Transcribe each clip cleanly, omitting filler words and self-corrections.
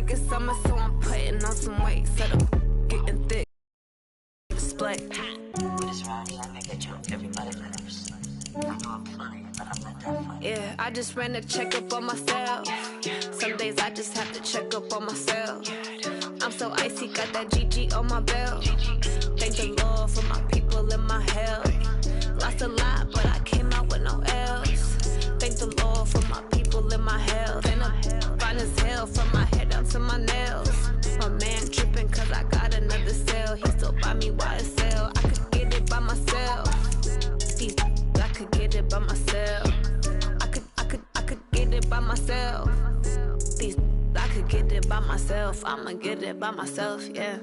think it's summer, so I'm putting on some weight. Set up, getting thick. Display. With his rhymes, I make a joke. Everybody laughs. I know I'm funny, but I'm not that funny. Yeah, I just ran a checkup on myself. Some days I just have to check up on myself. I'm so icy, got that GG on my belt. Thank the Lord for my people and my health. Lost a lot, but I came out with no L's. Thank the Lord for my people and my health. And I'm fine as hell from my head down to my nails. My man tripping cause I got another sale. He still buy me YSL. I could get it by myself. I could get it by myself. I could get it by myself. These I could get it by myself. I'ma get it by myself, yeah.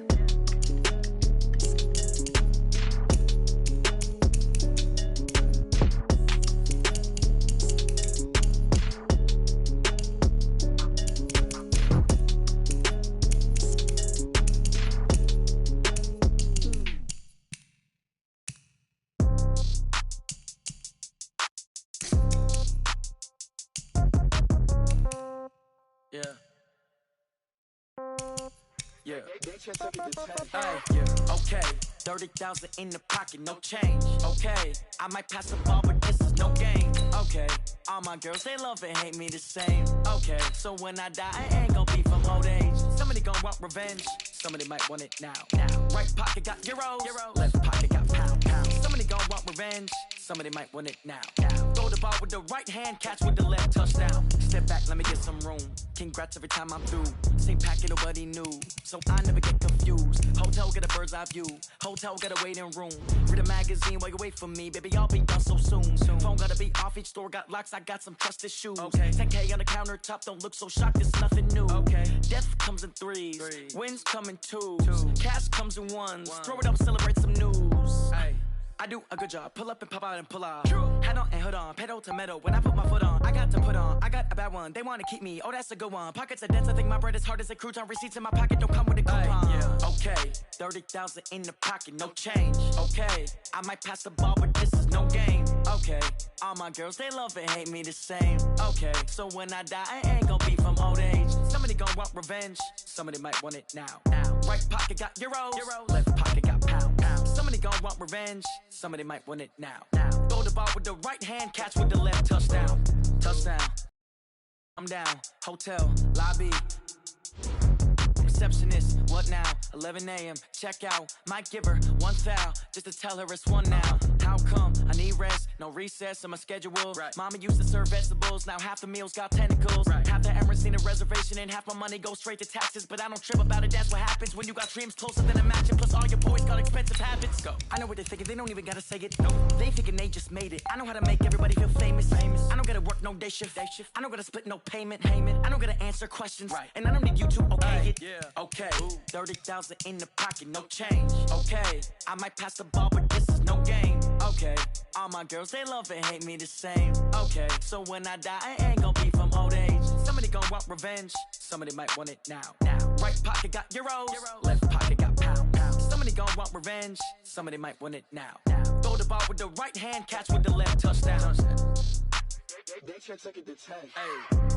Yeah. Hey, yeah, okay. 30,000 in the pocket, no change. Okay, I might pass the ball, but this is no game. Okay, all my girls, they love and hate me the same. Okay, so when I die, I ain't gonna be from old age. Somebody gon' want revenge, somebody might want it now. Right pocket got euros, left pocket got pound. Somebody gon' want revenge, somebody might want it now. Throw the ball with the right hand, catch with the left, touchdown. Step back, let me get some room. Congrats every time I'm through. Same packet, nobody knew, so I never get confused. Hotel get a bird's eye view. Hotel got a waiting room. Read a magazine while you wait for me, baby. I'll be done so soon. Phone gotta be off. Each store got locks. I got some trusted shoes. Okay. 10K on the countertop. Don't look so shocked. It's nothing new. Okay. Death comes in threes. Wins come in twos. Cash comes in ones. Throw it up, celebrate some news. Hey. I do a good job, pull up and pop out and pull off. Head on and hood on, pedal to metal. When I put my foot on, I got to put on. I got a bad one, they wanna keep me. Oh, that's a good one. Pockets are dense, I think my bread is hard as a crouton. Receipts in my pocket don't come with a coupon. Yeah. Okay, 30,000 in the pocket, no change. Okay, I might pass the ball, but this is no game. Okay, all my girls, they love and hate me the same. Okay, so when I die, I ain't gonna be from old age. Somebody gon' want revenge, somebody might want it now. Right pocket got euros, left pocket got pound. Somebody gon' want revenge, somebody might want it now. Throw the ball with the right hand, catch with the left, touchdown. Touchdown. I'm down, hotel, lobby. Receptionist, what now? 11 a.m., check out. Might give her one foul, just to tell her it's one now. How come? I need rest, no recess in my schedule. Right. Mama used to serve vegetables, now half the meals got tentacles. Right. Half the Emirates need a reservation and half my money goes straight to taxes. But I don't trip about it, that's what happens when you got dreams closer than a match. And plus all your boys got expensive habits. Go. I know what they're thinking, they don't even gotta say it. No. They thinking they just made it. I know how to make everybody feel famous. I don't gotta work no day shift. I don't gotta split no payment. I don't gotta answer questions. Right. And I don't need you to okay it. Yeah. Okay, 30,000 in the pocket, no change. Okay, I might pass the ball, but this is no game. Okay, all my girls, they love and hate me the same. Okay, so when I die, I ain't gonna be from old age. Somebody gon' want revenge, somebody might want it now. Right pocket got euros, left pocket got pound. Somebody gon' want revenge, somebody might want it now. Throw the ball with the right hand, catch with the left, touchdown. They check it to 10. Hey.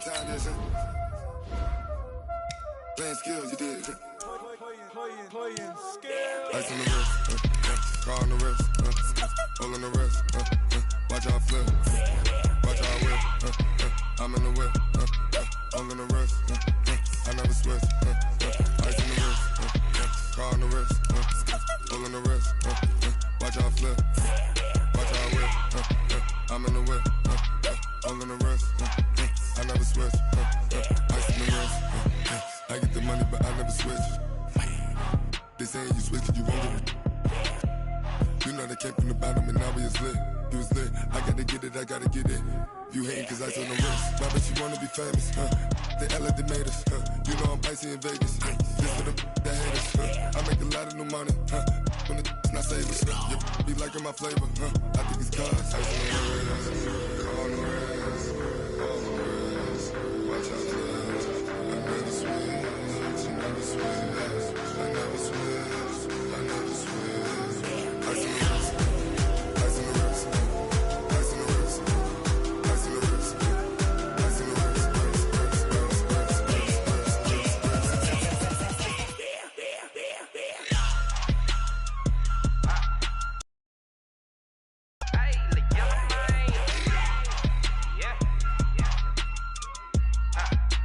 what time it is, huh? Playing skills, you did. Playing skills. Ice on the wrist, car on the wrist, hole in the wrist, watch out flip, watch out whip, I'm in the whip, hole in the wrist, I never switch, ice on the wrist, car on the wrist, hole in the wrist, watch out flip, watch out whip, I'm in the whip, hole in the wrist, I never switch, ice on the wrist, I get the money but I never switch. They saying you switch it, you won't get it. You know they came from the bottom and now we is lit. You was lit, I gotta get it, I gotta get it. You hating cause ice on the wrist. Why bet you wanna be famous, They act like they made us, You know I'm icy in Vegas, This for the that hate us, I make a lot of new money, When the not savers, You be liking my flavor, I think it's cause ice on the wrist, on the wrist, on the wrist. Watch out, cuz I never switch, I never switch. I never switch, I never switch. Ice in the wrist, ice in the wrist, ice in the wrist, ice in the wrist, ice in the wrist, Hey, the yellow man. Yeah.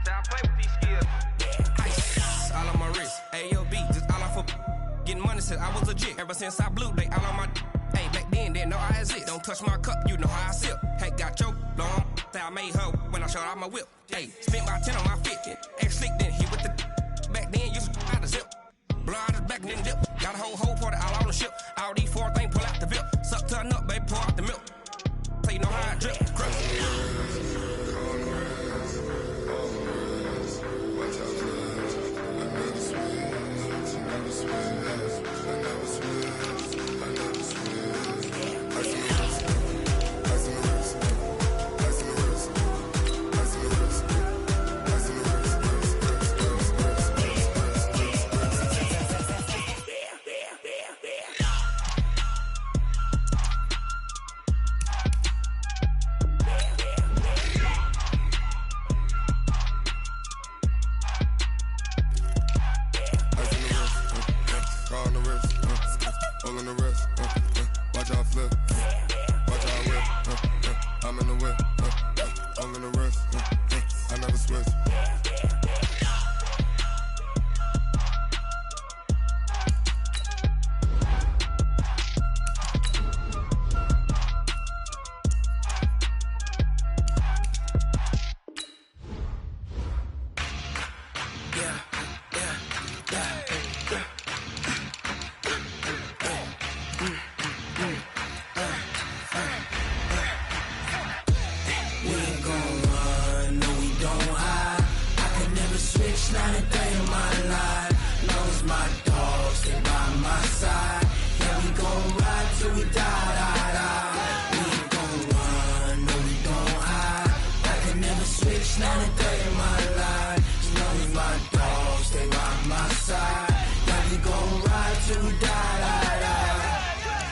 I play with these skills. Ice all on my wrist, AOB, just all off of getting money since I was legit. Ever since I blew, they all on my. Hey, back then, didn't know I exist. Don't touch my cup, you know how I sip. Hey, got your long. Say I made her when I showed out my whip. Hey, spent about 10 on my fit. Ex slick, then hit with the. Back then, used to out the zip. Blow out his back, then dip. Got a whole party all on the ship. All these four things pull out the VIP. Suck, turn up, baby, pour out the milk. So you know how I drip. Crush.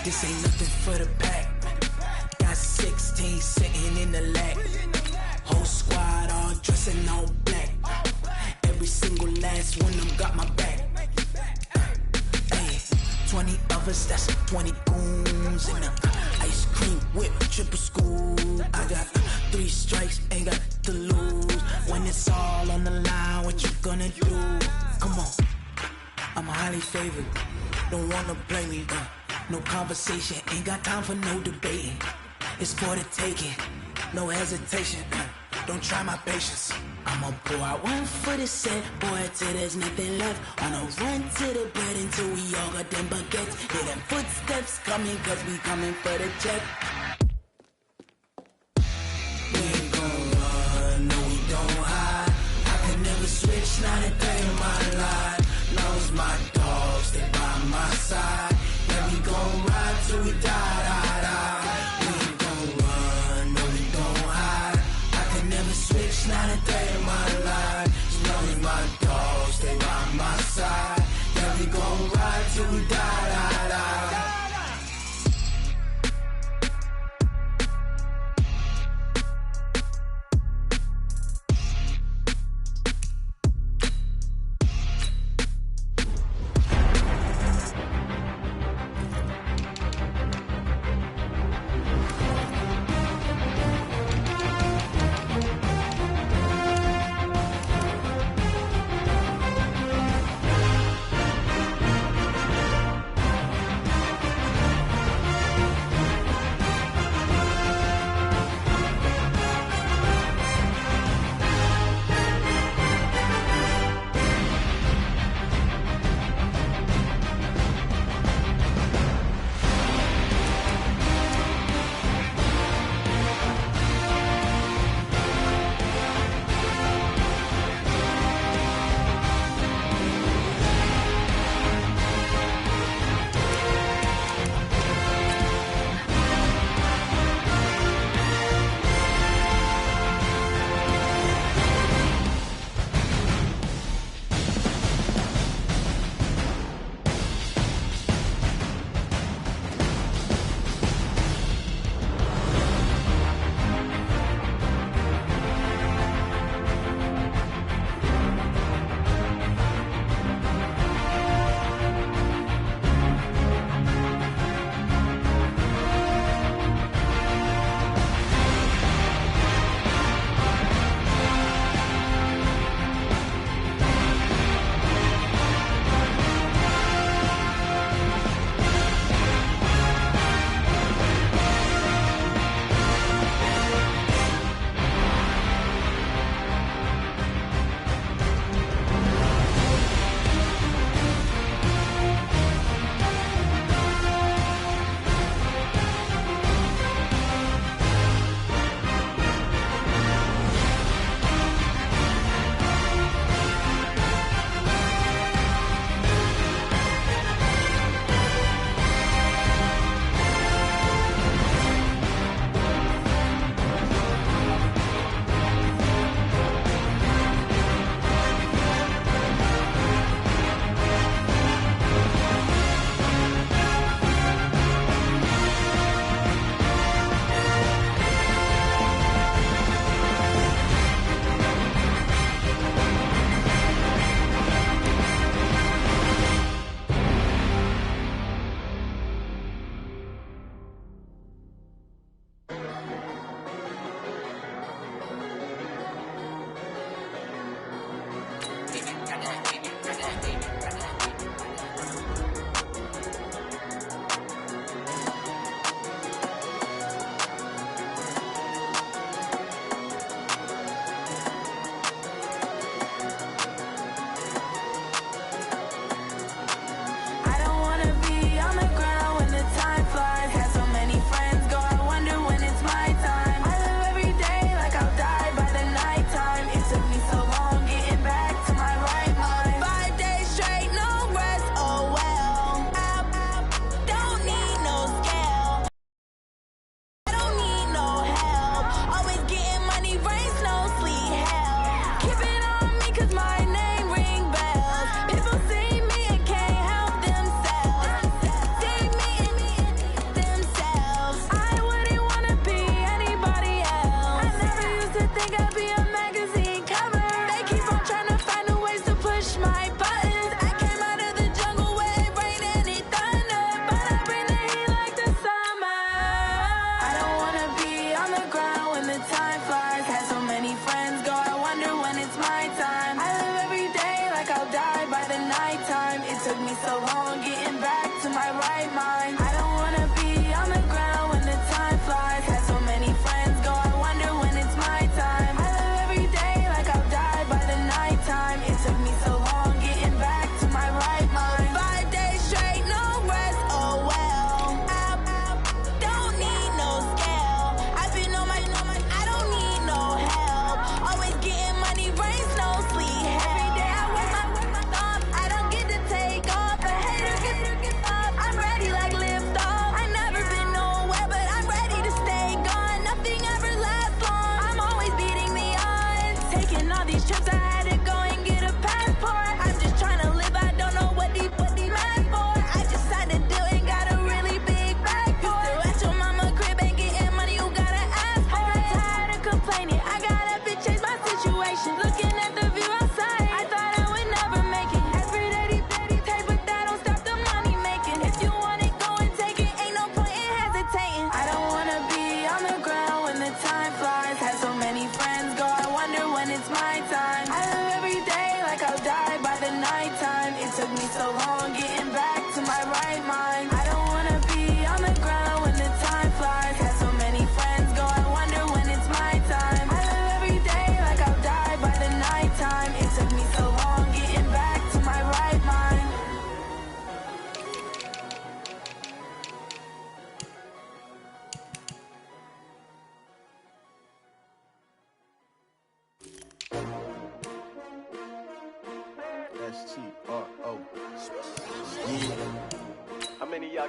This ain't nothing for the pack. Got 16 sitting in the lap. Whole squad all dressing all black. Every single last one of them got my back. Hey, 20 of us, that's 20 goons in the ice cream whip, triple school. I got 3 strikes, ain't got to lose. When it's all on the line, what you gonna do? Come on, I'm highly favored. Don't wanna play me, no conversation, ain't got time for no debating. It's for the taking, no hesitation. Don't try my patience. I'ma pour out one for the set, boy, till there's nothing left. On a run to the bed until we all got them baguettes. Hear them footsteps coming, cause we coming for the check. We ain't gon' run, no we don't hide. I can never switch, not a day in my life. Long as my dogs, they by my side. Yeah, we gon' ride till we die. We ain't gon' run, no we don't hide. I can never switch, not a day in my life. As long as my dogs, they by my side. Yeah, we gon' ride till we die.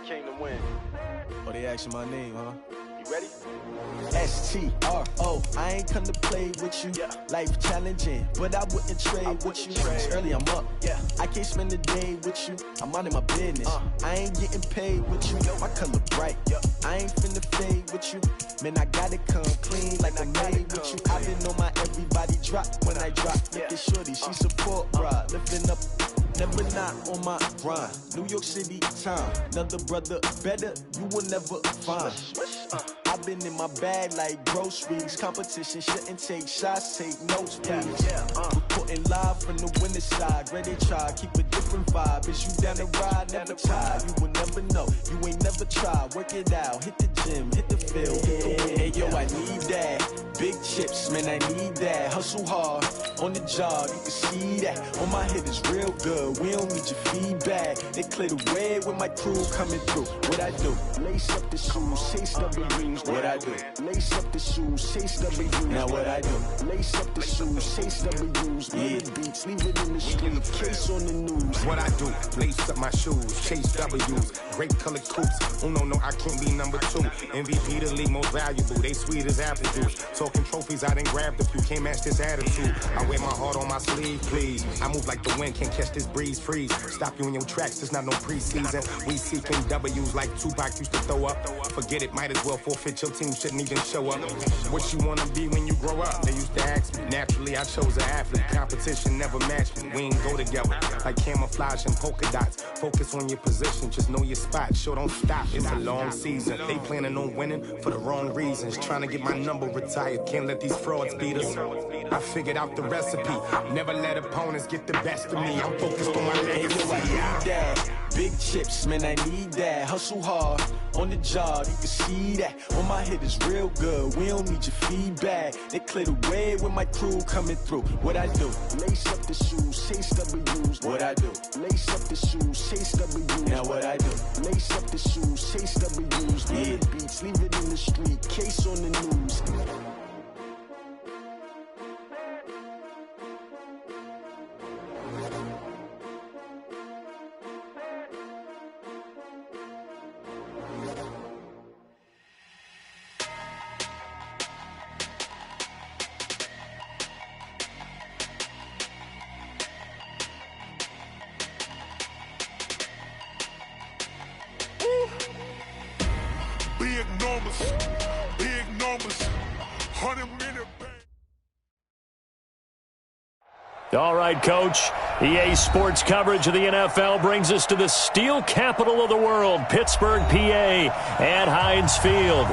came to win. Oh, they asking my name, huh? You ready? S-T-R-O, I ain't come to play with you. Life challenging, but I wouldn't trade with you. It's early, I'm up. I can't spend the day with you. I'm minding my business. I ain't getting paid with you. My color bright. I ain't finna fade with you. Man, I gotta come clean like I made with you. I been on my everybody drop when I drop. Look at shorty, she support, bruh. Lifting up. Never not on my grind. New York City time. Another brother better, you will never find. I've been in my bag like groceries. Competition shouldn't take shots, take notes, please. Reporting live from the winning side. Ready to try, keep a different vibe. Is you down the ride, never tired. You will never know, you ain't never tried. Work it out, hit the gym, hit the field, hit the win. Hey yo, I need that. Big chips, man, I need that. Hustle hard, on the job, you can see that. On my head is real good, we don't need your feedback. They clear the way with my crew coming through. What I do? Lace up the shoes, chase W's. What I do? Lace up the shoes, chase W's. Now what I do? Lace up the shoes, chase W's. Yeah. Beats, leave it in the street, case on the news. What I do? Lace up my shoes, chase W's. Great colored coops. Oh no, I can't be number 2. MVP the league most valuable. They sweet as apple juice. Talking trophies, I done grabbed a few. Can't match this attitude. I wear my heart on my sleeve, please. I move like the wind, can't catch this breeze, freeze. Stop you in your tracks, it's not no preseason. We seeking W's like Tupac used to throw up. Forget it, might as well forfeit. Your team shouldn't even show up. What you wanna be when you grow up? They used to ask me. Naturally, I chose an athlete. Competition never matched me. We ain't go together like camouflage and polka dots. Focus on your position, just know your spot. Sure, don't stop. It's a long season. They planning on winning for the wrong reasons. Trying to get my number retired. Can't let these frauds beat us. I figured out the recipe. Never let opponents get the best of me. I'm focused on my legacy. Big chips, man, I need that. Hustle hard, on the job, you can see that. On my head is real good, we don't need your feedback. They clear the way with my crew coming through. What I do? Lace up the shoes, chase W's. What I do? Lace up the shoes, chase W's. Now what I do? Lace up the shoes, chase W's. Yeah. Beats, leave it in the street, case on the news. Big numbers, 100-minute. All right, Coach. EA Sports coverage of the NFL brings us to the steel capital of the world, Pittsburgh, PA, at Heinz Field.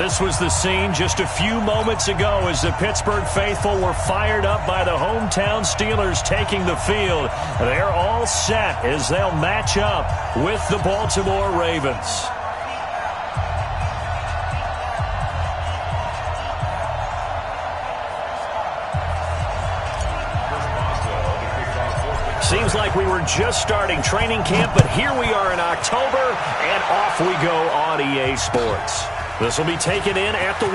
This was the scene just a few moments ago as the Pittsburgh faithful were fired up by the hometown Steelers taking the field. They're all set as they'll match up with the Baltimore Ravens. Seems like we were just starting training camp, but here we are in October, and off we go on EA Sports. This will be taken in at the 1.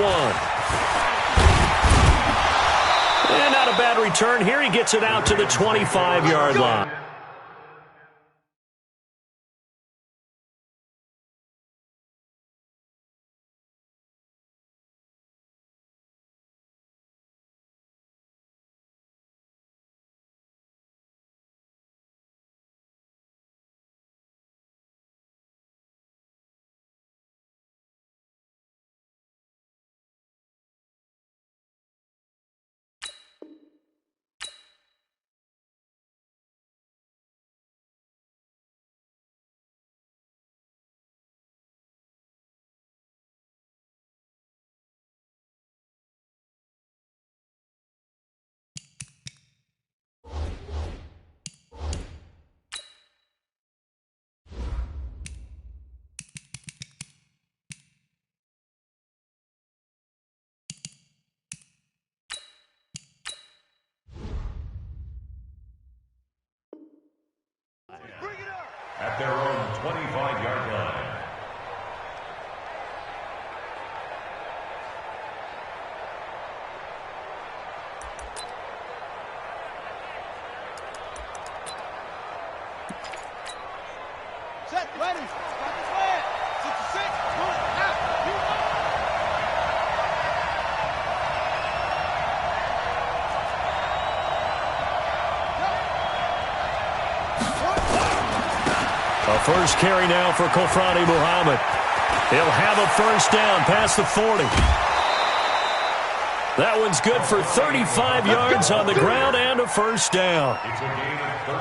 And not a bad return here. He gets it out to the 25-yard line. A first carry now for Kofrani Muhammad. He'll have a first down past the 40. That one's good for 35 yards on the ground and a first down.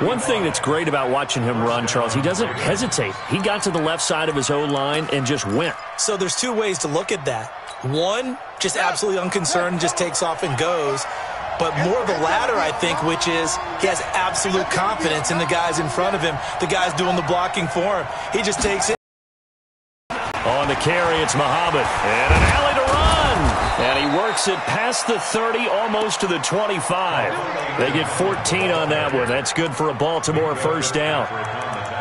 One thing that's great about watching him run, Charles, he doesn't hesitate. He got to the left side of his O-line and just went. So there's two ways to look at that. One, just absolutely unconcerned, just takes off and goes. But more of the latter, I think, which is he has absolute confidence in the guys in front of him, the guys doing the blocking for him. He just takes it. On the carry, it's Muhammad. And an alley to run. And he works it past the 30, almost to the 25. They get 14 on that one. That's good for a Baltimore first down.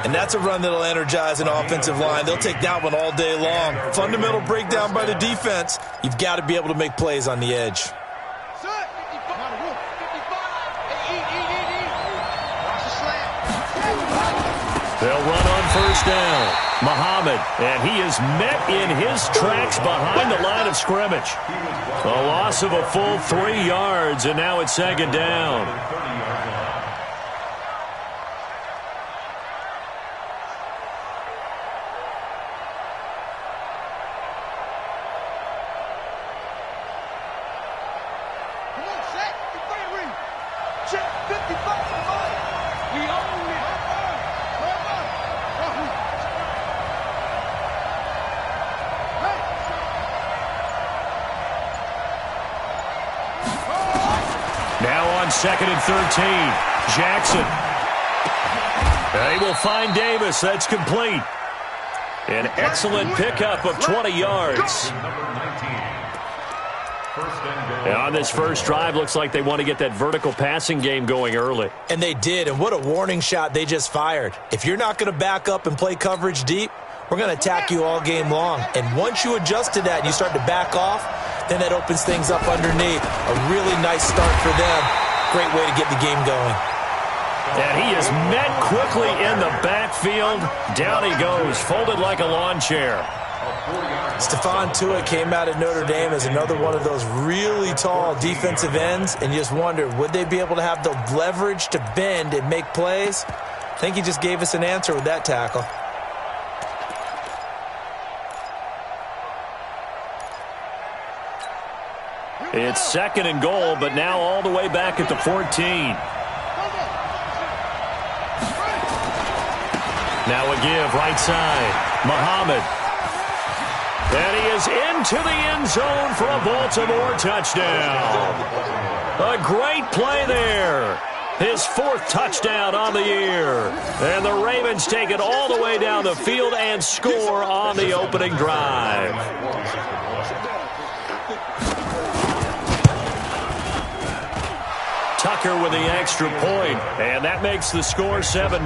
And that's a run that'll energize an offensive line. They'll take that one all day long. Fundamental breakdown by the defense. You've got to be able to make plays on the edge. They'll run on first down. Muhammad, and he is met in his tracks behind the line of scrimmage. A loss of a full 3 yards, and now it's second down. Second and 13. Jackson. They will find Davis. That's complete. An excellent pickup of 20 yards. And on this first drive, looks like they want to get that vertical passing game going early. And they did, and what a warning shot they just fired. If you're not going to back up and play coverage deep, we're going to attack you all game long. And once you adjust to that and you start to back off, then that opens things up underneath. A really nice start for them. Great way to get the game going. And he is met quickly in the backfield. Down he goes, folded like a lawn chair. Stephon Tuitt came out of Notre Dame as another one of those really tall defensive ends, and you just wonder, would they be able to have the leverage to bend and make plays? I think he just gave us an answer with that tackle. It's second and goal, but now all the way back at the 14. Now a give, right side. Muhammad. And he is into the end zone for a Baltimore touchdown. A great play there. His fourth touchdown on the year. And the Ravens take it all the way down the field and score on the opening drive. Tucker with the extra point, and that makes the score 7-0.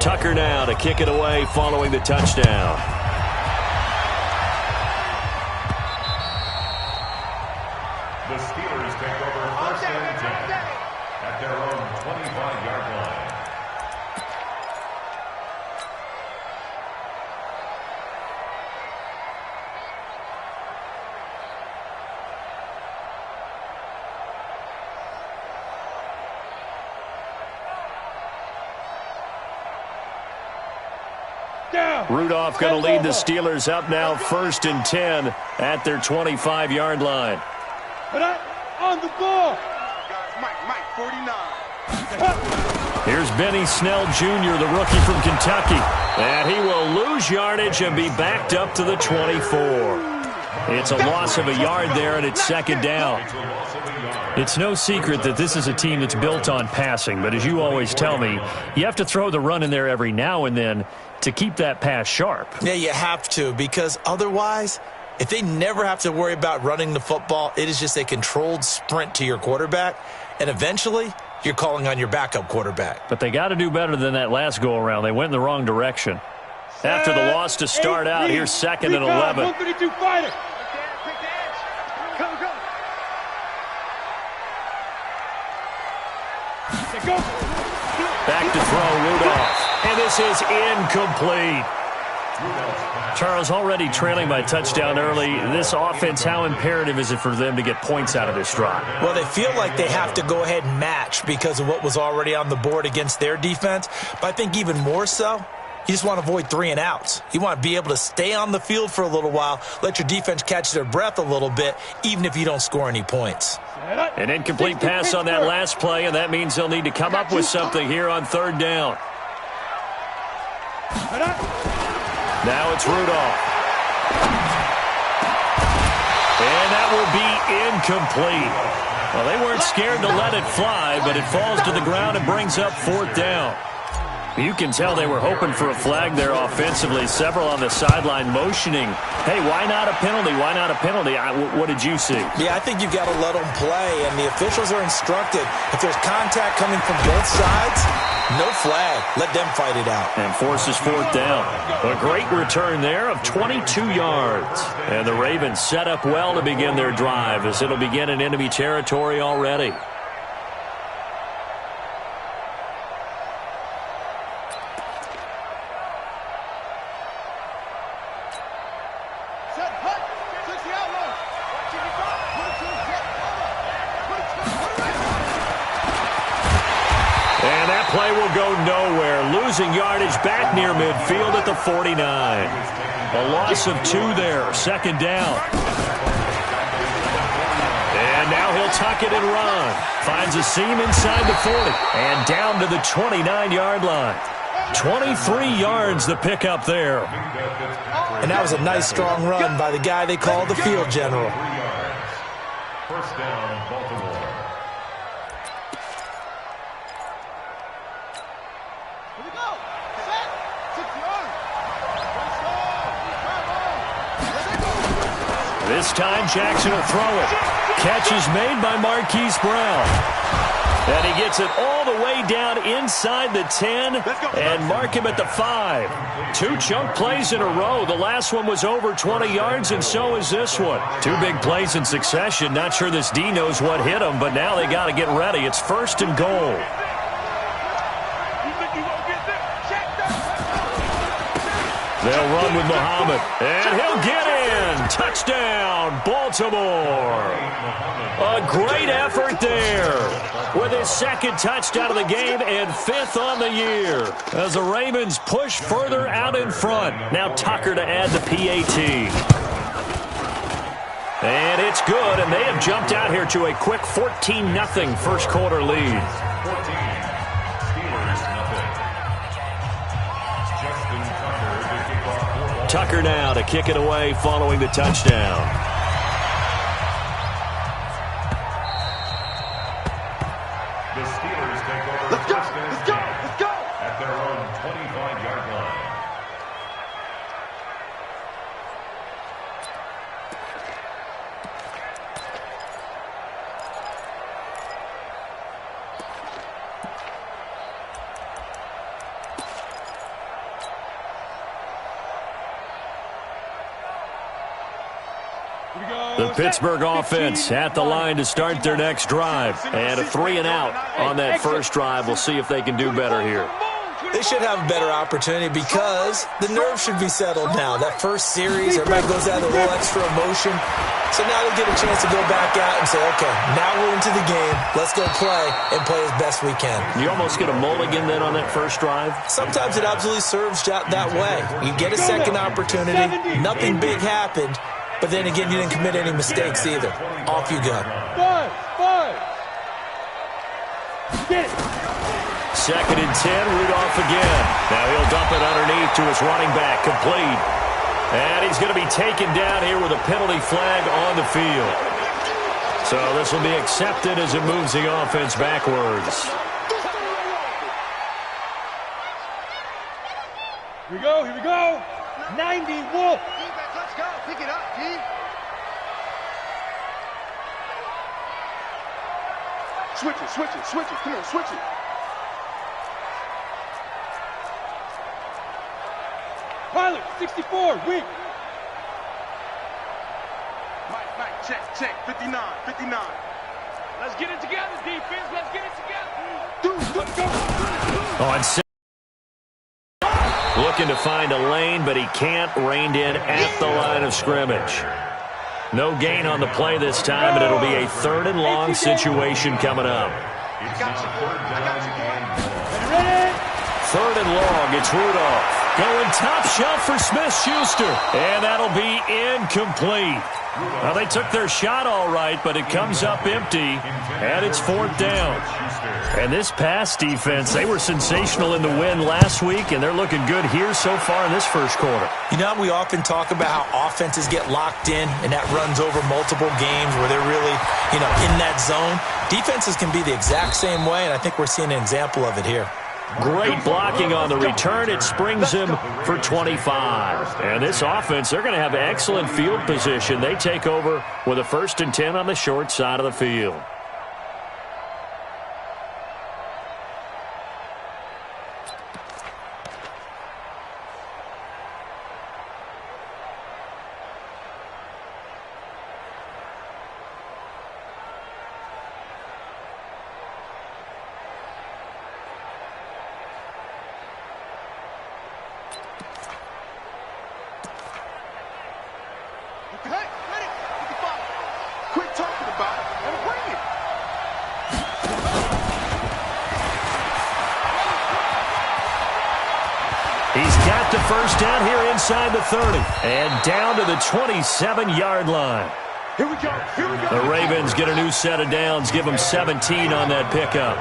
Tucker now to kick it away following the touchdown. The Steelers take over first and 10 at their own 25-yard line. Rudolph going to lead the Steelers up now first and 10 at their 25-yard line. Put up on the ball. Mike, 49. Here's Benny Snell Jr., the rookie from Kentucky. And he will lose yardage and be backed up to the 24. It's a loss of a yard there, and it's second down. It's no secret that this is a team that's built on passing, but as you always tell me, you have to throw the run in there every now and then to keep that pass sharp. Yeah, you have to, because otherwise, if they never have to worry about running the football, it is just a controlled sprint to your quarterback, and eventually you're calling on your backup quarterback. But they got to do better than that last go-around. They went in the wrong direction. After the loss to start out, here's second and 11. 132 fighter. Back to throw, Rudolph. And this is incomplete. Charles, already trailing by touchdown early. This offense, how imperative is it for them to get points out of this drive? Well, they feel like they have to go ahead and match because of what was already on the board against their defense. But I think even more so, you just want to avoid 3 and outs. You want to be able to stay on the field for a little while, let your defense catch their breath a little bit, even if you don't score any points. An incomplete pass on that last play, and that means they'll need to come up with something here on 3rd down. Now it's Rudolph. And that will be incomplete. Well, they weren't scared to let it fly, but it falls to the ground and brings up 4th down. You can tell they were hoping for a flag there offensively. Several on the sideline motioning, hey, why not a penalty? Why not a penalty? What did you see? Yeah, I think you've got to let them play, and the officials are instructed. If there's contact coming from both sides, no flag. Let them fight it out. And forces 4th down. A great return there of 22 yards. And the Ravens set up well to begin their drive as it'll begin in enemy territory already. Play will go nowhere. Losing yardage back near midfield at the 49. A loss of 2 there. 2nd down. And now he'll tuck it and run. Finds a seam inside the 40. And down to the 29-yard line. 23 yards the pickup there. And that was a nice, strong run by the guy they call the field general. 1st down, Baltimore. This time Jackson will throw it. Catch is made by Marquise Brown. And he gets it all the way down inside the 10 and mark him at the 5. 2 chunk plays in a row. The last one was over 20 yards, and so is this one. 2 big plays in succession. Not sure this D knows what hit him, but now they got to get ready. It's 1st and goal. They'll run with Muhammad, and he'll get in. Touchdown, Baltimore. A great effort there with his 2nd touchdown of the game and 5th on the year as the Ravens push further out in front. Now Tucker to add the PAT. And it's good, and they have jumped out here to a quick 14-0 first quarter lead. 14. Tucker now to kick it away following the touchdown. The Steelers take over. Let's go! At their own 25-yard line. The Pittsburgh offense at the line to start their next drive. And a 3 and out on that first drive. We'll see if they can do better here. They should have a better opportunity because the nerves should be settled now. That first series, everybody goes out with a little extra emotion. So now they get a chance to go back out and say, okay, now we're into the game. Let's go play and play as best we can. You almost get a mulligan then on that first drive? Sometimes it absolutely serves that way. You get a second opportunity. Nothing big happened. But then again, you didn't commit any mistakes either. Off you go. 5. Get it. 2nd and 10, Rudolph again. Now he'll dump it underneath to his running back, complete. And he's going to be taken down here with a penalty flag on the field. So this will be accepted as it moves the offense backwards. Here we go. 90 Wolf. Let's go. Pick it up, G. Switch it. Come on, switch it. Pilot, 64, weak. Mike, check. 59. Let's get it together, defense. Let's get it together. On looking to find a lane, but he can't. Reined in at the line of scrimmage. No gain on the play this time, and it'll be a 3rd and long situation coming up. 3rd and long, it's Rudolph. Going top shelf for Smith-Schuster. And that'll be incomplete. Well, they took their shot all right, but it comes up empty, and it's 4th down. And this pass defense, they were sensational in the win last week, and they're looking good here so far in this first quarter. You know, we often talk about how offenses get locked in, and that runs over multiple games where they're really, in that zone. Defenses can be the exact same way, and I think we're seeing an example of it here. Great blocking on the return. It springs him for 25. And this offense, they're going to have excellent field position. They take over with a 1st and 10 on the short side of the field. First down here inside the 30. And down to the 27-yard line. Here we go. The Ravens get a new set of downs. Give them 17 on that pickup.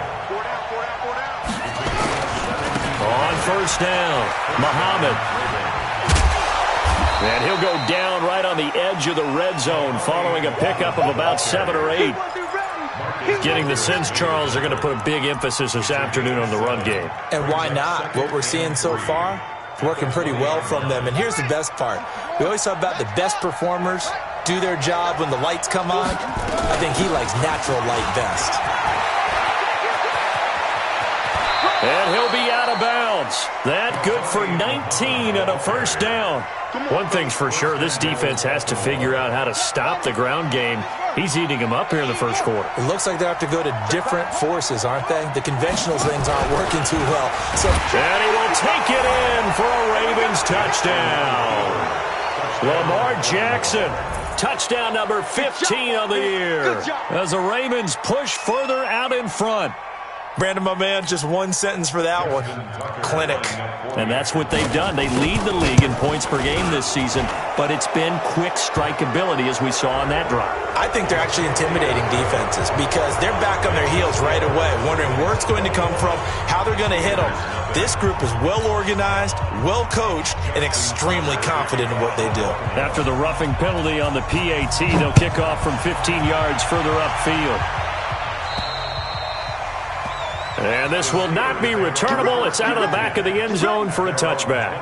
On first down, Muhammad. And he'll go down right on the edge of the red zone following a pickup of about 7 or 8. Getting the sense, Charles, they're going to put a big emphasis this afternoon on the run game. And why not? What we're seeing so far, working pretty well from them. And here's the best part. We always talk about the best performers do their job when the lights come on. I think he likes natural light best. And he'll be out of bounds. That good for 19 and a first down. One thing's for sure, this defense has to figure out how to stop the ground game. He's eating them up here in the first quarter. It looks like they have to go to different forces, aren't they? The conventional things aren't working too well. And he will take it in for a Ravens touchdown. Lamar Jackson, touchdown number 15 on the year. As the Ravens push further out in front. Brandon, my man, just one sentence for that one. Clinic. And that's what they've done. They lead the league in points per game this season, but it's been quick strikeability as we saw on that drive. I think they're actually intimidating defenses because they're back on their heels right away, wondering where it's going to come from, how they're going to hit them. This group is well organized, well coached, and extremely confident in what they do. After the roughing penalty on the PAT, they'll kick off from 15 yards further upfield. And this will not be returnable. It's out of the back of the end zone for a touchback.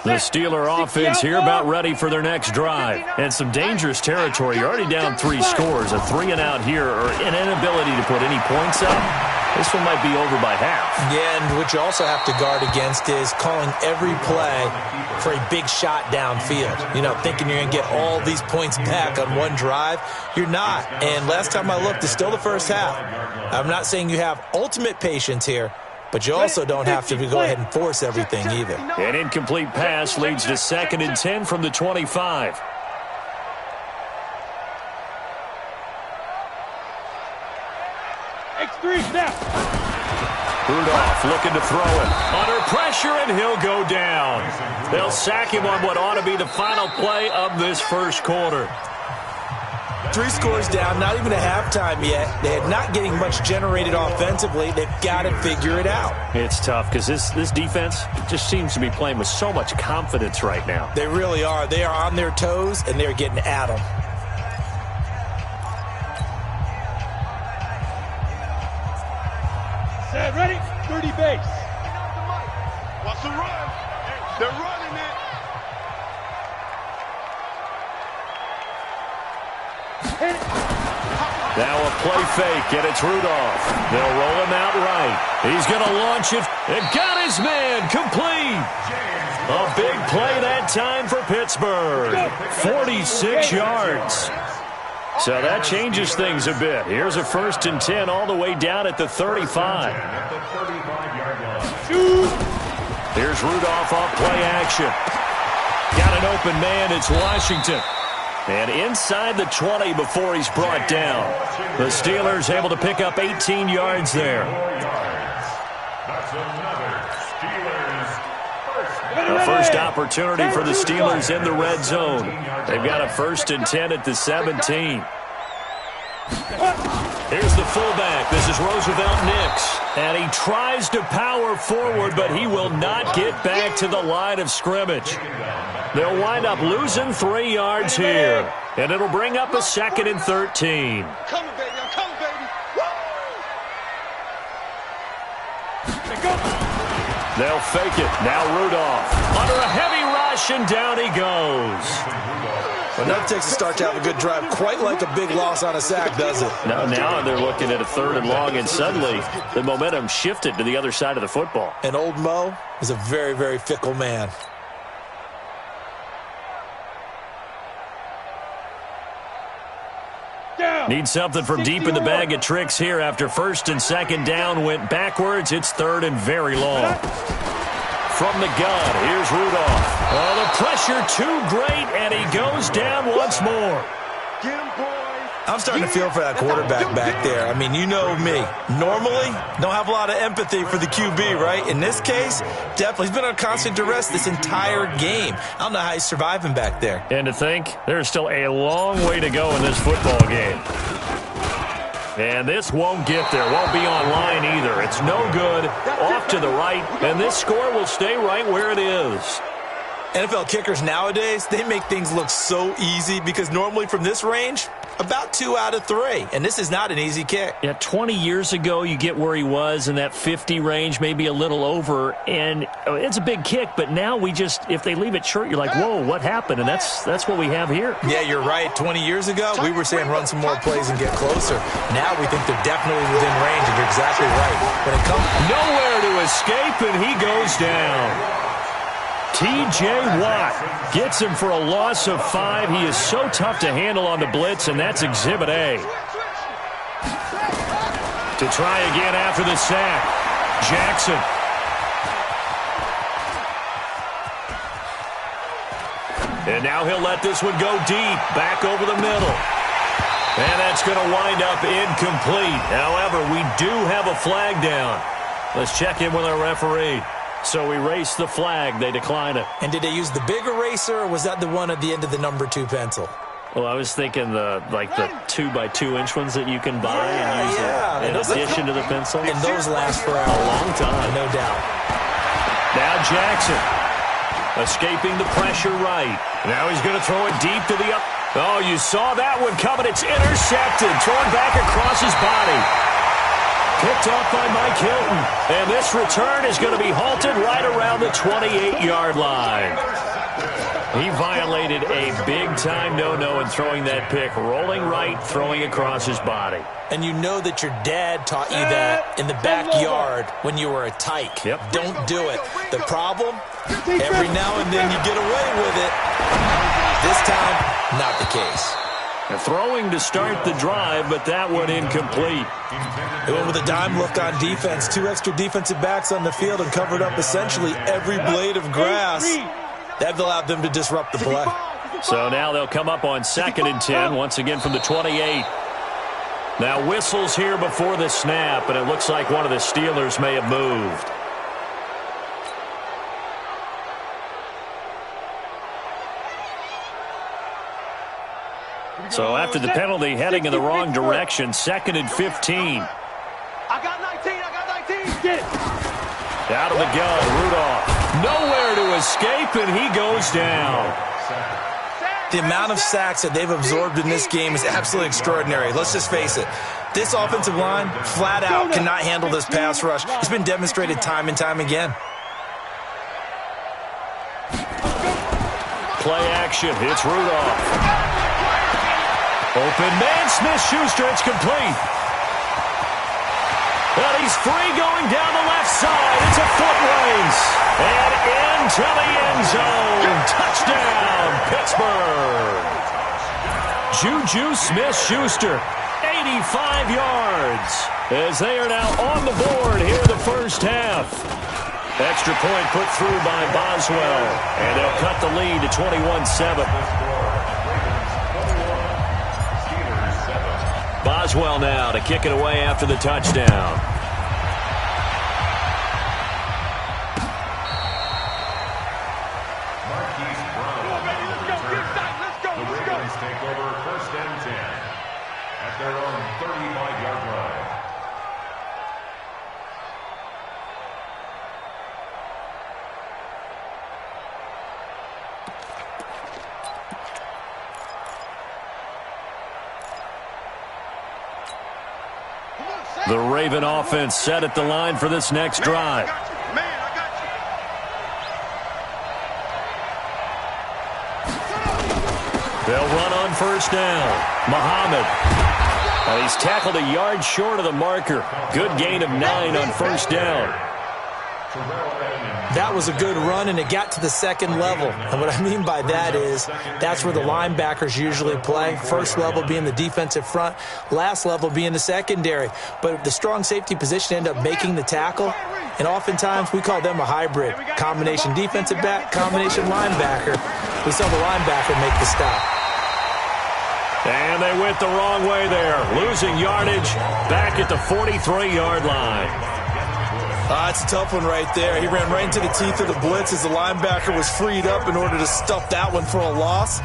The Steeler offense here about ready for their next drive. And some dangerous territory. You're already down 3 scores. A 3-and-out here or an inability to put any points up. This one might be over by half. Yeah, and what you also have to guard against is calling every play for a big shot downfield. You know, thinking you're going to get all these points back on one drive. You're not. And last time I looked, it's still the first half. I'm not saying you have ultimate patience here, but you also don't have to go ahead and force everything either. An incomplete pass leads to 2nd and 10 from the 25. X3 snap. Rudolph looking to throw it. Under pressure, and he'll go down. They'll sack him on what ought to be the final play of this first quarter. 3 scores down, not even a halftime yet. They're not getting much generated offensively. They've got to figure it out. It's tough because this defense just seems to be playing with so much confidence right now. They really are. They are on their toes, and they're getting at them. Set, ready? 30 base. What's the run? They're running it. Now a play fake, and it's Rudolph. They'll roll him out right. He's going to launch it, and got his man complete. A big play that time for Pittsburgh. 46 yards. So that changes things a bit. Here's a 1st and 10 all the way down at the 35. Here's Rudolph off play action. Got an open man. It's Washington. And inside the 20 before he's brought down. The Steelers able to pick up 18 yards there. The first opportunity for the Steelers in the red zone. They've got a 1st and 10 at the 17. Here's the fullback. This is Roosevelt Nix. And he tries to power forward, but he will not get back to the line of scrimmage. They'll wind up losing 3 yards here. And it'll bring up a 2nd and 13. Coming, baby. I'm coming, baby. They'll fake it. Now Rudolph. Under a heavy rush, and down he goes. Well, nothing takes a start to have a good drive, quite like a big loss on a sack, does it? Now they're looking at a 3rd and long, and suddenly the momentum shifted to the other side of the football. And old Mo is a very, very fickle man. Need something from deep in the bag of tricks here after 1st and 2nd down went backwards. It's 3rd and very long. From the gun, here's Rudolph. Oh, the pressure too great, and he goes down once more. I'm starting to feel for that quarterback back there. I mean, you know me. Normally, don't have a lot of empathy for the QB, right? In this case, definitely. He's been on constant duress this entire game. I don't know how he's surviving back there. And to think, there's still a long way to go in this football game. And this won't get there. Won't be online either. It's no good. Off to the right. And this score will stay right where it is. NFL kickers nowadays, they make things look so easy because normally from this range, about 2 out of 3. And this is not an easy kick. Yeah, 20 years ago, you get where he was in that 50 range, maybe a little over. And it's a big kick, but now we just, if they leave it short, you're like, whoa, what happened? And that's what we have here. Yeah, you're right. 20 years ago, we were saying run some more plays and get closer. Now we think they're definitely within range, and you're exactly right. When it comes nowhere to escape, and he goes down. T.J. Watt gets him for a loss of 5. He is so tough to handle on the blitz, and that's Exhibit A. To try again after the sack, Jackson. And now he'll let this one go deep, back over the middle. And that's going to wind up incomplete. However, we do have a flag down. Let's check in with our referee. So erase the flag. They decline it. And did they use the big eraser, or was that the one at the end of the number 2 pencil? Well, I was thinking the 2x2-inch ones that you can buy and use in addition to the pencil. And those last for a long time. No doubt. Now Jackson escaping the pressure right. Now he's going to throw it deep to the up. Oh, you saw that one coming. It's intercepted. Thrown back across his body. Picked off by Mike Hilton. And this return is going to be halted right around the 28-yard line. He violated a big-time no-no in throwing that pick. Rolling right, throwing across his body. And you know that your dad taught you that in the backyard when you were a tyke. Yep. Don't do it. The problem, every now and then you get away with it. This time, not the case. Throwing to start the drive, but that one incomplete. They went with a dime look on defense. 2 extra defensive backs on the field and covered up essentially every blade of grass. That allowed them to disrupt the play. So now they'll come up on 2nd and 10, once again from the 28. Now whistles here before the snap, and it looks like one of the Steelers may have moved. So after the penalty, heading in the wrong direction, 2nd and 15. I got 19. Get it. Out of the gun, Rudolph. Nowhere to escape, and he goes down. The amount of sacks that they've absorbed in this game is absolutely extraordinary. Let's just face it. This offensive line, flat out, cannot handle this pass rush. It's been demonstrated time and time again. Play action. It's Rudolph. Open man, Smith-Schuster, it's complete. And he's free going down the left side. It's a foot race. And into the end zone. Touchdown, Pittsburgh. Juju Smith-Schuster, 85 yards. As they are now on the board here in the first half. Extra point put through by Boswell. And they'll cut the lead to 21-7. Boswell now to kick it away after the touchdown. The Ravens take over 1st and 10 at their own 35-yard line. The Raven offense set at the line for this next drive. They'll run on first down. Muhammad. He's tackled a yard short of the marker. Good gain of 9 on first down. That was a good run, and it got to the second level. And what I mean by that is that's where the linebackers usually play. First level being the defensive front, last level being the secondary. But the strong safety position ended up making the tackle, and oftentimes we call them a hybrid. Combination defensive back, combination linebacker. We saw the linebacker make the stop. And they went the wrong way there, losing yardage back at the 43-yard line. It's a tough one right there. He ran right into the teeth of the blitz as the linebacker was freed up in order to stuff that one for a loss.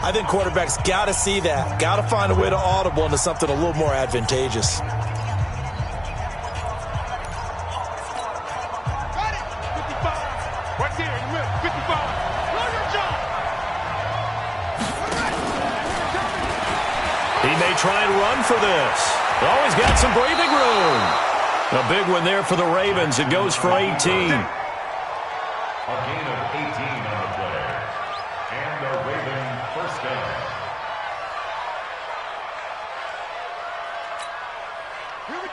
I think quarterbacks got to see that. Got to find a way to audible into something a little more advantageous. He may try and run for this. Always got some breathing room. A big one there for the Ravens. It goes for 18. A gain of 18 on the play. And the Raven first down.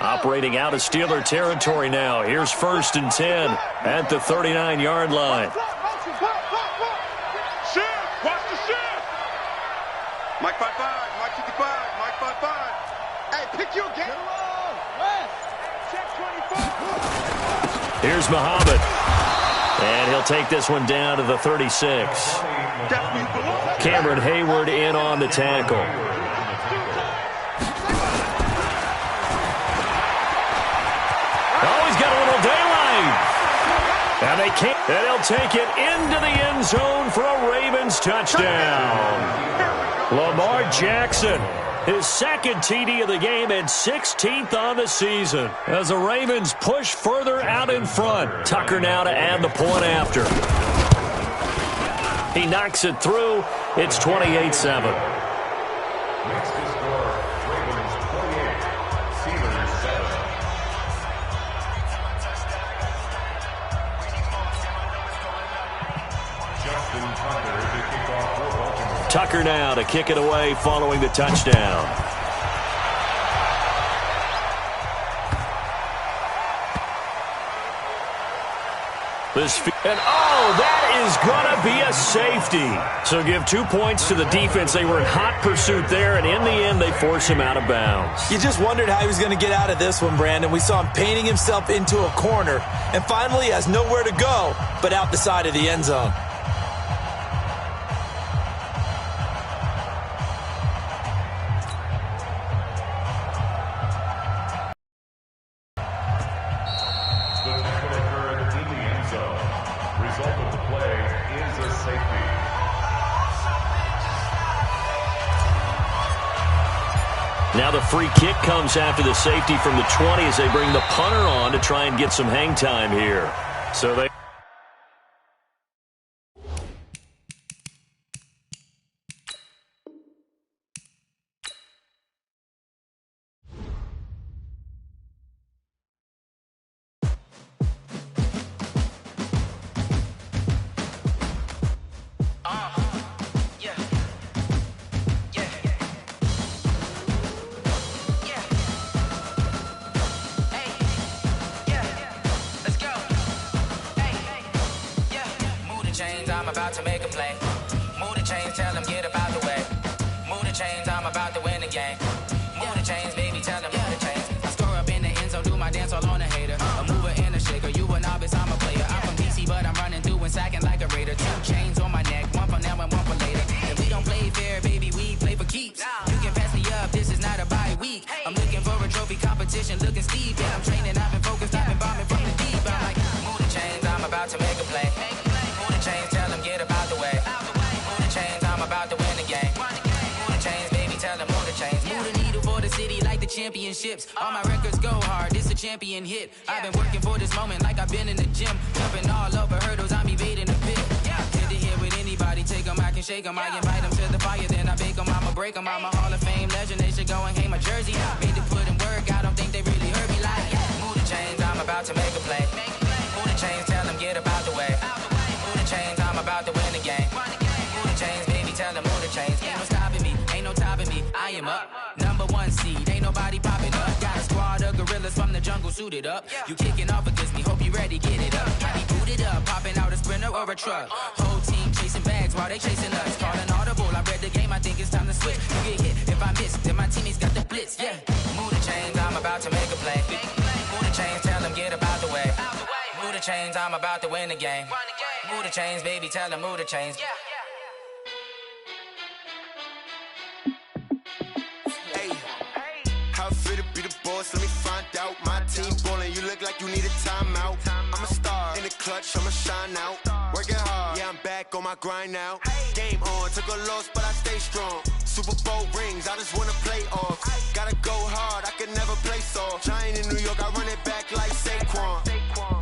Operating out of Steeler territory now. Here's 1st and 10 at the 39-yard line. Shift! Watch the shift! Mike 5-5, Mike 55, Mike 5-5. Hey, pick your game. Here's Muhammad. And he'll take this one down to the 36. Cameron Hayward in on the tackle. Oh, he's got a little daylight. And they can't. And he'll take it into the end zone for a Ravens touchdown. Lamar Jackson. His second TD of the game and 16th on the season. As the Ravens push further out in front. Tucker now to add the point after. He knocks it through. It's 28-7. Next to score, Ravens 28, Steelers 7. Justin Tucker to kick off for Baltimore. Tucker now to kick it away following the touchdown. And that is going to be a safety. So give 2 points to the defense. They were in hot pursuit there, and in the end, they force him out of bounds. You just wondered how he was going to get out of this one, Brandon. We saw him painting himself into a corner, and finally has nowhere to go but out the side of the end zone. Now the free kick comes after the safety from the 20 as they bring the punter on to try and get some hang time here. So they... play. Move the chains, tell them get up out the way. Move the chains, I'm about to win the game. Move the chains, baby, tell them move the chains. I score up in the end zone, do my dance all on a hater. A mover and a shaker, you a novice, I'm a player. I'm from DC, but I'm running through and sacking like a raider. 2 chains on my neck, one for now and one for later. If we don't play fair, baby, we play for keeps. You can pass me up, this is not a bye week. I'm looking for a trophy competition, looking steep. Yeah, I'm training, I've been focused, I've been bombing from the deep. I'm like, move the chains, I'm about to make a play. Move the chains, tell them get up out the way. Move the chains, I'm about to win the game. Move the chains, baby, tell them move the chains. Move the needle for the city like the championships. All my records go hard, this a champion hit. I've been working for this moment like I've been in the gym. Jumping all over hurdles, I'm evading the pit. Head to head with anybody, take them, I can shake them. I invite them to the fire, then I bake them, I'ma break them. I'm a Hall of Fame legend, they should go and hang my jersey. Made to put in work, I don't think they really heard me like, move the chains, I'm about to make a play. Move the chains, tell them get up out the way. Move the chains, I'm about to win the game. Move the chains, baby, tell them move the chains. Ain't no stopping me, ain't no topping me, I am up. Number 1 seed, ain't nobody popping up. Got a squad of gorillas from the jungle suited up. You kicking off against me, hope you ready, get it up. I be booted up, popping out a sprinter or a truck. Whole team chasing bags while they chasing us. Calling audible, I read the game, I think it's time to switch. You get hit, if I miss, then my teammates got the blitz, yeah. Move the chains, I'm about to make a play. Move the chains, tell them get up out the way. Move the chains, I'm about to win the game. Move the chains, baby, tell them move the chains. Let me find out. My team ballin', you look like you need a timeout. I'm a star in the clutch, I'ma shine out. Working hard, yeah, I'm back on my grind now. Game on, took a loss, but I stay strong. Super Bowl rings, I just wanna play off. Gotta go hard, I can never play soft. Giant in New York, I run it back like Saquon.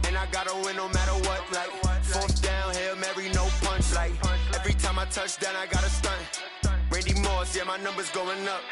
And I gotta win no matter what, like 4th down, Hail Mary, no punch. Like every time I touch down, I gotta stunt. Randy Moss, yeah, my numbers going up.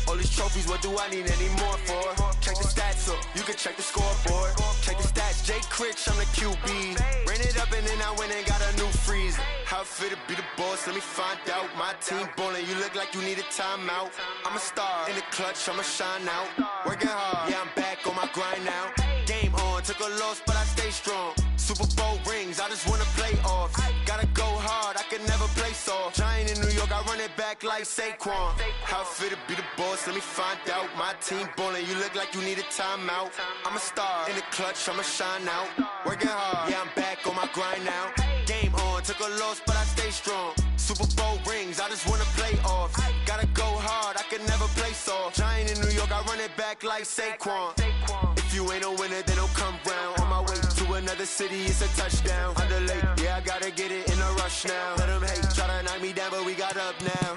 All these trophies, what do I need any more for? Check the stats up, you can check the scoreboard. Check the stats, Jay Critch, I'm the QB. Ran it up and then I went and got a new freeze. How it fit to be the boss, let me find out. My team ballin', you look like you need a timeout. I'm a star in the clutch, I'ma shine out. Working hard, yeah, I'm back on my grind now. Game on, took a loss, but I stay strong. Super Bowl rings, I just wanna play off. Gotta go hard, I can never play soft. Giant in New York, I run it back like Saquon. How it fit to be the boss, let me find out. My team ballin', you look like you need a timeout. I'm a star in the clutch, I'ma shine out. Working hard, yeah, I'm back on my grind now. Game on, took a loss, but I stay strong. Super Bowl rings, I just wanna play off. Gotta go hard, I can never play soft. Giant in New York, I run it back like Saquon. If you ain't a winner, then don't come round. On my way to another city, it's a touchdown. Underlay, yeah, I gotta get it in a rush now. Let them hate, try to knock me down, but we got up now.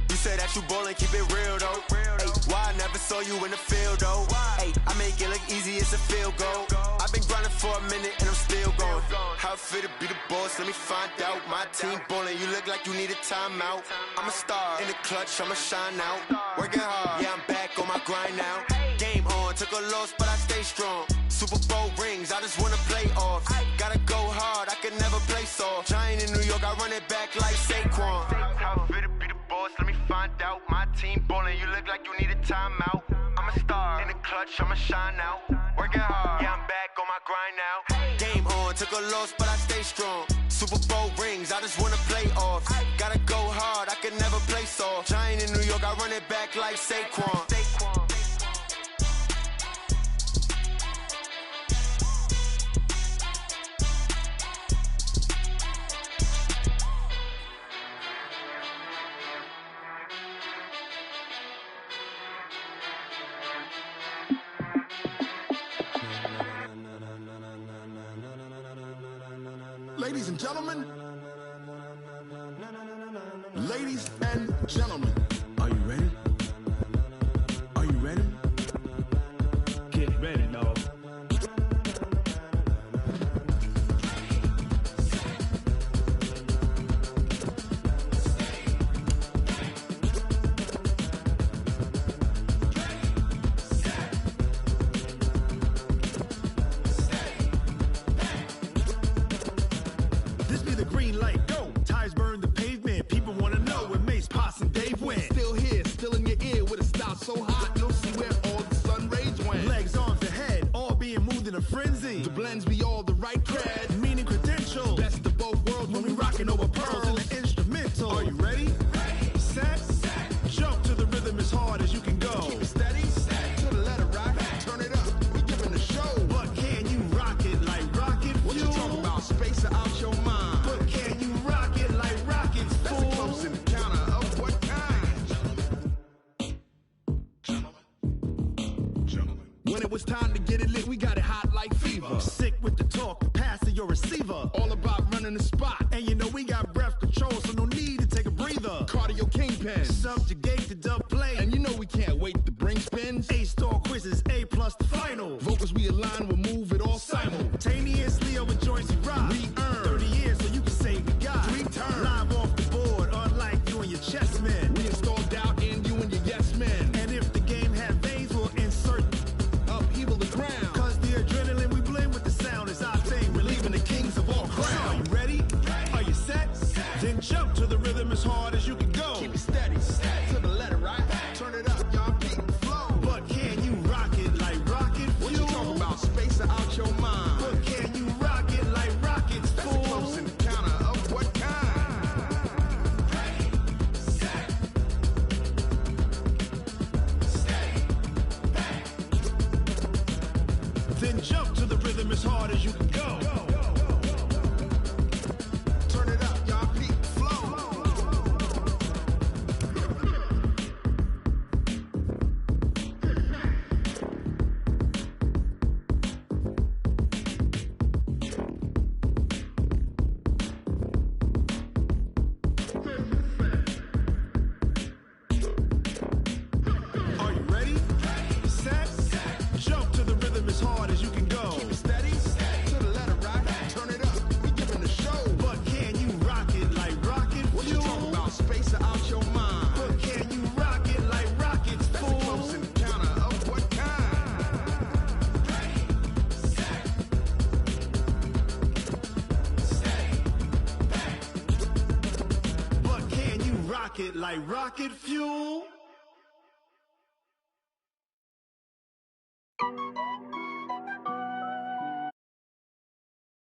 You say that you ballin', keep it real though. Ay, why I never saw you in the field though? Ay, I make it look easy, it's a field goal. I've been grinding for a minute and I'm still going. How it fit to be the boss, let me find out. My team ballin', you look like you need a timeout. I'm a star in the clutch, I'ma shine out. Working hard, yeah, I'm back on my grind now. Game on, took a loss, but I stay strong. Super Bowl rings, I just wanna play off. Gotta go hard, I can never play soft. Giant in New York, I run it back like Saquon. How it fit to be the boss, let me find out. My team ballin', you look like you need a timeout. I'm a star in the clutch, I'ma shine out. Working hard, yeah, I'm back on my grind now. Game on, took a loss, but I stay strong. Super Bowl rings, I just wanna play off. Gotta go hard, I can never play soft. Giant in New York, I run it back like Saquon. Ladies and gentlemen, ladies and gentlemen, are you ready? Are you ready? Get ready, dog. Green light, go. Tires burn the pavement. People wanna know where Mace, Poss, and Dave When it was time to get it lit, we got it hot like fever. Sick with the talk, pass to your receiver. All about running the spot. And you know we got breath control, so no need to take a breather. Cardio kingpin, subjugate the dub play. And you know we can't wait to bring spins. A-star quizzes, A+ the final. Vocals we align, we'll move it all simultaneously over joints we rock. We earn 30 years, so you can say we got 3 turns. Live off the board, unlike you and your chess men. We install doubt in you and your yes men. And if the game had veins, we'll insert upheaval the ground. Cause the adrenaline we blend with the sound is our thing, relieving the kings of all crowns. So are you ready? Are you set? Then jump to the rhythm as hard as you can go. Keep it steady, to the letter, right? Turn it up, y'all, keep it flow. But can you rock it like rocket fuel? What you talking about? Space out your mind. But can you rock it like rockets, fool? That's a close encounter of what kind? Ready, set, stay back. Then jump to the rhythm as hard as you can go. Turn it up, y'all, keep it flow. Are you ready? Set, jump to the rhythm as hard as you can go. Keep it steady, to the letter, right? Turn it up, we giving the show. But can you rock it like rocket fuel? What you talking about? Space out your mind. But can you rock it like rockets, fool? That's a close encounter of what kind? Ready, set, stay back. But can you rock it like rocket fuel?